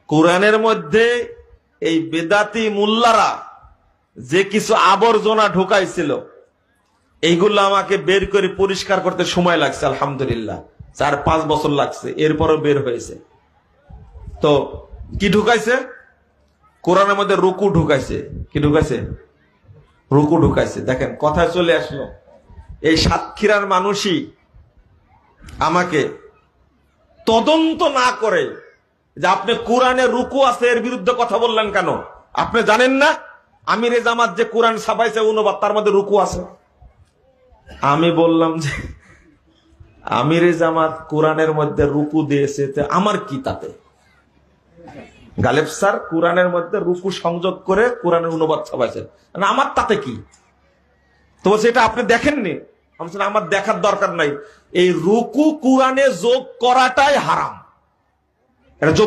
কোরআনের মধ্যে এই বেদাতি মুল্লারা যে কিছু আবর্জনা ঢুকাইছিল, এইগুলো আমাকে বের করে পরিষ্কার করতে সময় লাগছে। আলহামদুলিল্লাহ 4-5 বছর লাগছে, এরপরও বের হয়েছে। তো কি ঢুকাইছে? কোরআনের মধ্যে রুকু ঢুকাইছে। কি ঢুকাইছে? রুকু ঢুকাইছে। দেখেন কথায় চলে আসলো, এই সাতক্ষীরার মানুষই আমাকে তদন্ত না করে যে আপনি কোরআনে রুকু আছে এর বিরুদ্ধে কথা বললেন কেন? আপনি জানেন না আমিরে জামাত যে কোরআন ছাপাইছে অনুবাদ, তার মধ্যে রুকু আছে? আমি বললাম যে আমিরে জামাত কোরআনের মধ্যে রুকু দিয়েছে, আমার কি তাতে? গালেব স্যার কোরআনের মধ্যে রুকু সংযোগ করে কোরআনের অনুবাদ ছাপাইছে, আমার তাতে কি? তো বলছে এটা আপনি দেখেননি। আমি বলছি আমার দেখার দরকার নাই, এই রুকু কোরআনে যোগ করাটাই হারাম। এটা যোগ